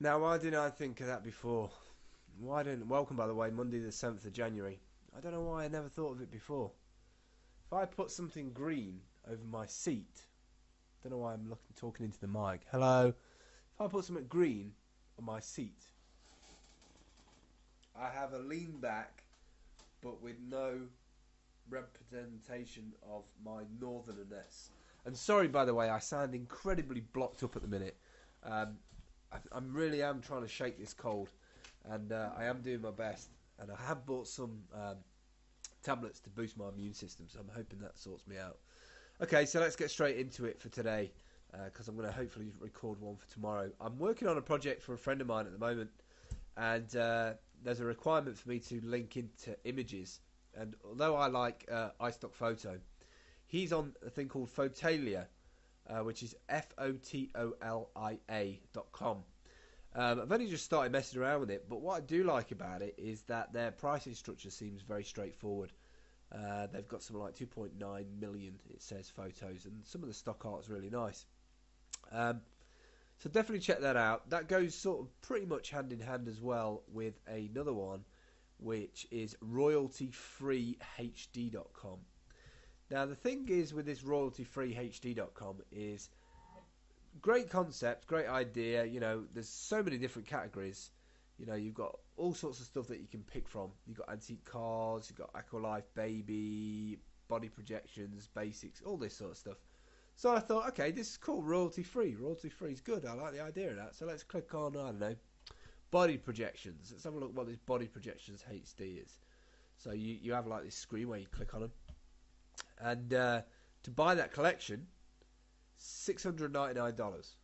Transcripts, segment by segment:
Now, why didn't I think of that before? Why didn't? Welcome, by the way, Monday the 7th of January. I don't know why I never thought of it before. If I put something green over my seat, don't know why I'm talking into the mic. Hello. If I put something green on my seat, I have a lean back, but with no representation of my northernerness. And sorry, by the way, I sound incredibly blocked up at the minute. Um, I really am trying to shake this cold, and I am doing my best. And I have bought some tablets to boost my immune system, so I'm hoping that sorts me out. Okay, so let's get straight into it for today, because I'm going to hopefully record one for tomorrow. I'm working on a project for a friend of mine at the moment, and there's a requirement for me to link into images. And although I like iStock Photo, he's on a thing called Fotolia, which is Fotolia.com. I've only just started messing around with it, but what I do like about it is that their pricing structure seems very straightforward. They've got something like 2.9 million, it says, photos, and some of the stock art's really nice. So definitely check that out. That goes sort of pretty much hand in hand as well with another one, which is royaltyfreehd.com. Now the thing is with this royaltyfreehd.com is great concept, great idea. You know, there's so many different categories. You know, you've got all sorts of stuff that you can pick from. You've got antique cars, you've got Aqualife Baby, body projections, basics, all this sort of stuff. So I thought, okay, this is cool, royalty free. Royalty free is good. I like the idea of that. So let's click on, I don't know, body projections. Let's have a look what this body projections HD is. So you have like this screen where you click on them. And to buy that collection, $699.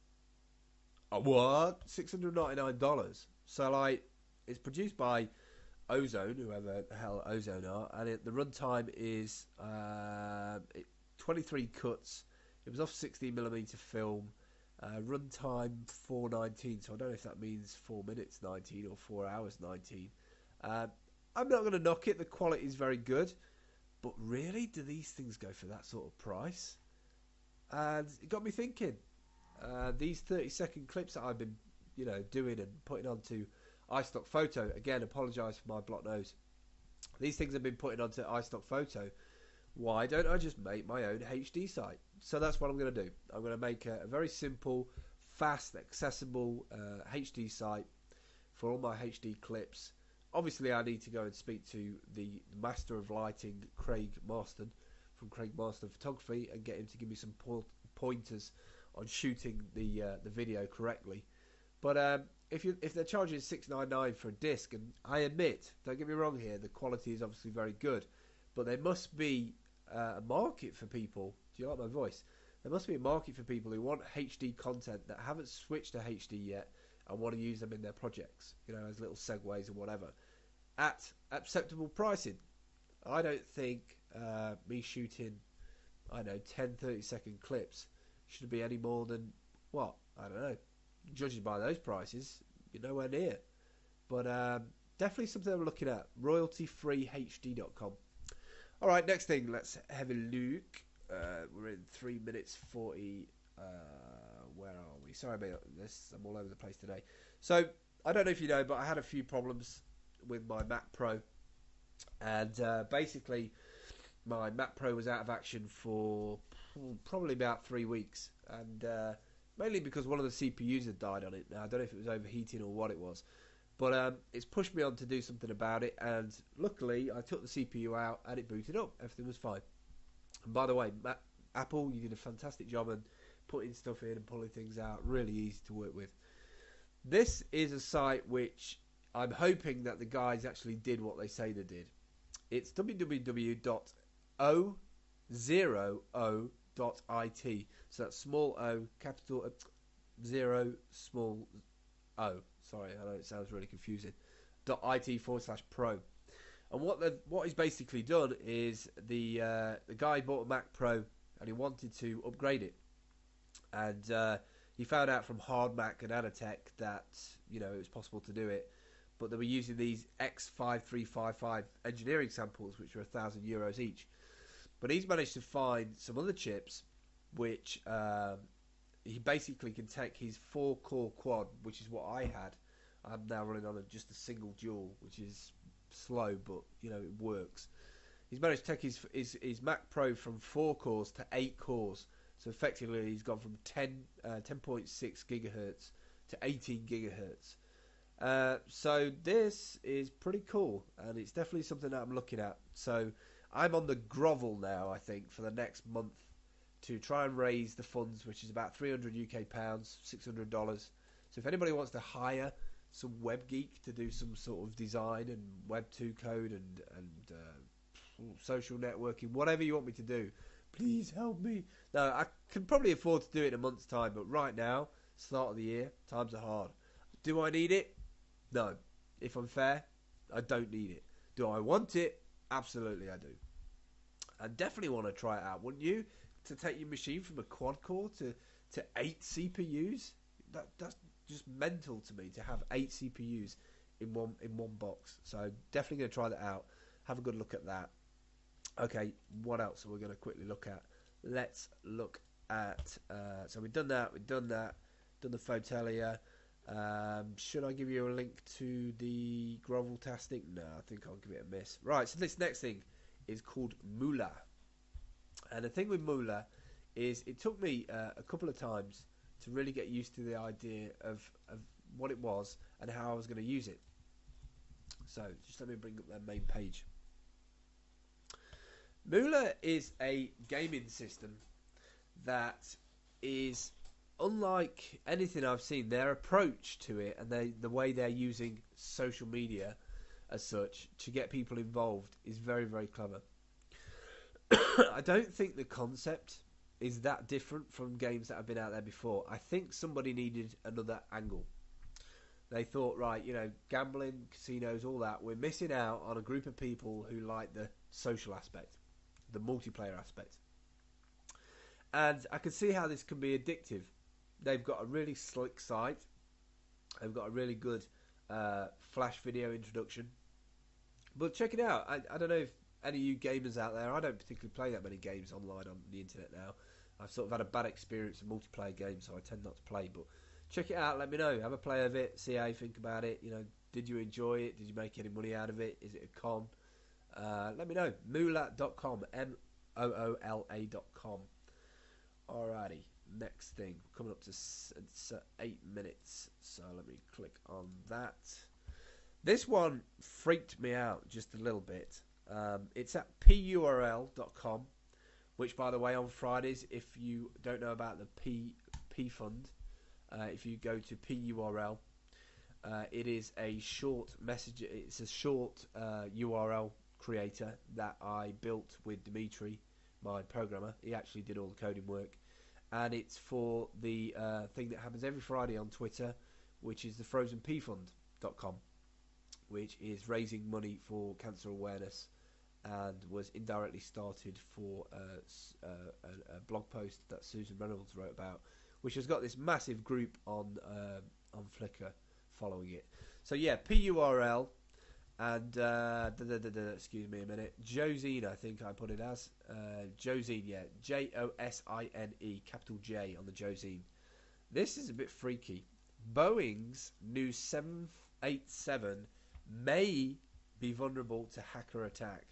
What? $699? So like, it's produced by Ozone, whoever the hell Ozone are, and the runtime is 23 cuts. It was off 16mm film. Runtime 4:19. So I don't know if that means 4 minutes 19 or 4 hours 19. I'm not going to knock it. The quality is very good, but really, do these things go for that sort of price? And it got me thinking. These 30-second clips that I've been, doing and putting onto iStock Photo. Again, apologise for my blocked nose. These things have been putting onto iStock Photo. Why don't I just make my own HD site? So that's what I'm going to do. I'm going to make a very simple, fast, accessible HD site for all my HD clips. Obviously, I need to go and speak to the master of lighting, Craig Marston, from Craig Marston Photography, and get him to give me some pointers on shooting the video correctly. But if they're charging $699 for a disc, and I admit, don't get me wrong here, the quality is obviously very good, but there must be a market for people. Do you like my voice? There must be a market for people who want HD content that haven't switched to HD yet and want to use them in their projects, as little segues or whatever, at acceptable pricing. I don't think me shooting, 10, 30-second clips should be any more than, what? I don't know. Judging by those prices, you're nowhere near. But definitely something I'm looking at. Royaltyfreehd.com. All right, next thing. Let's have a look. We're in 3 minutes 40. Where are we? Sorry about this. I'm all over the place today. So, I don't know if you know, but I had a few problems with my Mac Pro. And basically, my Mac Pro was out of action for probably about 3 weeks. And mainly because one of the CPUs had died on it. Now, I don't know if it was overheating or what it was. But it's pushed me on to do something about it. And luckily, I took the CPU out and it booted up. Everything was fine. And by the way, Apple, you did a fantastic job on putting stuff in and pulling things out. Really easy to work with. This is a site which I'm hoping that the guys actually did what they say they did. It's www.o0o.it. So that's small o, capital 0, small o. Sorry, I know it sounds really confusing. .it/pro. And what he's basically done is the guy bought a Mac Pro and he wanted to upgrade it. And he found out from HardMac and Anatech that it was possible to do it, but they were using these X5355 engineering samples, which are €1,000 each. But he's managed to find some other chips which he basically can take his 4-core quad, which is what I had. I'm now running on just a single dual, which is slow, but you know it works. He's managed to take his Mac Pro from 4 cores to 8 cores. So effectively, he's gone from 10.6 gigahertz to 18 gigahertz. So this is pretty cool, and it's definitely something that I'm looking at. So I'm on the grovel now, I think, for the next month to try and raise the funds, which is about 300 UK pounds, $600. So if anybody wants to hire some web geek to do some sort of design and Web 2 code and social networking, whatever you want me to do, please help me. Now, I can probably afford to do it in a month's time, but right now, start of the year, times are hard. Do I need it? No. If I'm fair, I don't need it. Do I want it? Absolutely I do. I definitely want to try it out, wouldn't you? To take your machine from a quad core to 8 CPUs? That's just mental to me, to have 8 CPUs in one box. So definitely going to try that out. Have a good look at that. Okay, what else are we going to quickly look at? Let's look at... so we've done that, done the Fotelia. Should I give you a link to the grovel tasting? No, I think I'll give it a miss. Right, so this next thing is called Moolah. And the thing with Moolah is it took me a couple of times to really get used to the idea of what it was and how I was going to use it. So just let me bring up their main page. Moolah is a gaming system that is unlike anything I've seen. Their approach to it and the way they're using social media as such to get people involved is very, very clever. I don't think the concept is that different from games that have been out there before. I think somebody needed another angle. They thought, right, you know, gambling, casinos, all that, we're missing out on a group of people who like the social aspect, the multiplayer aspect. And I can see how this can be addictive. They've got a really slick site. They've got a really good flash video introduction. But check it out. I don't know if any of you gamers out there, I don't particularly play that many games online on the internet now. I've sort of had a bad experience with multiplayer games, so I tend not to play. But check it out. Let me know. Have a play of it. See how you think about it. You know, did you enjoy it? Did you make any money out of it? Is it a con? Let me know. Moolah.com. MOOLA.com. Alrighty. Next thing. Coming up to 8 minutes. So let me click on that. This one freaked me out just a little bit. It's at purl.com, which, by the way, on Fridays, if you don't know about the P Fund, if you go to PURL, it is a short message. It's a short URL creator that I built with Dimitri, my programmer. He actually did all the coding work, and it's for the thing that happens every Friday on Twitter, which is the FrozenPFund.com, which is raising money for cancer awareness, and was indirectly started for a blog post that Susan Reynolds wrote about, which has got this massive group on Flickr following it. So yeah, PURL, and excuse me a minute, Josine, I think I put it as Josine, yeah, JOSINE, capital J on the Josine. This is a bit freaky. Boeing's new 787 may be vulnerable to hacker attack.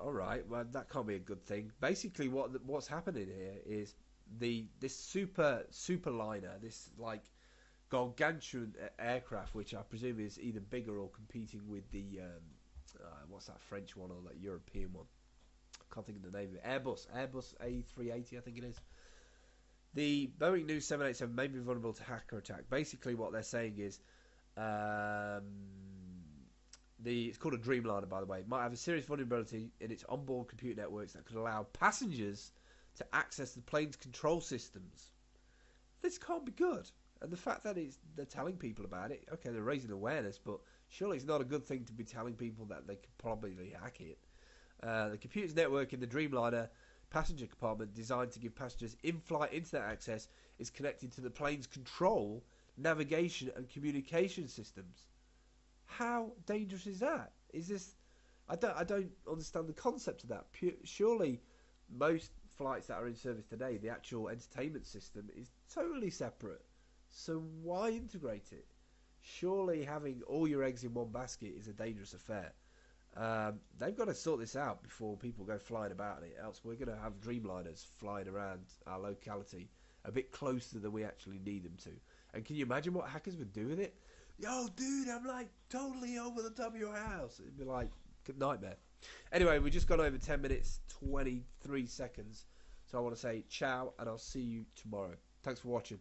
All right, well that can't be a good thing. Basically, what's happening here is this superliner, this like gargantuan aircraft, which I presume is either bigger or competing with the what's that French one or that European one? I can't think of the name of it. Airbus A380, I think it is. The Boeing new 787 may be vulnerable to hacker attack. Basically, what they're saying is. It's called a Dreamliner, by the way. It might have a serious vulnerability in its onboard computer networks that could allow passengers to access the plane's control systems. This can't be good. And the fact that they're telling people about it, okay, they're raising awareness, but surely it's not a good thing to be telling people that they could probably hack it. The computer's network in the Dreamliner passenger compartment, designed to give passengers in-flight internet access, is connected to the plane's control, navigation, and communication systems. How dangerous is that? Is this? I don't understand the concept of that. Surely, most flights that are in service today, the actual entertainment system is totally separate. So why integrate it? Surely having all your eggs in one basket is a dangerous affair. They've got to sort this out before people go flying about it. Else we're going to have Dreamliners flying around our locality a bit closer than we actually need them to. And can you imagine what hackers would do with it? Yo, dude, I'm like totally over the top of your house. It'd be like a nightmare. Anyway, we just got over 10 minutes, 23 seconds. So I want to say ciao, and I'll see you tomorrow. Thanks for watching.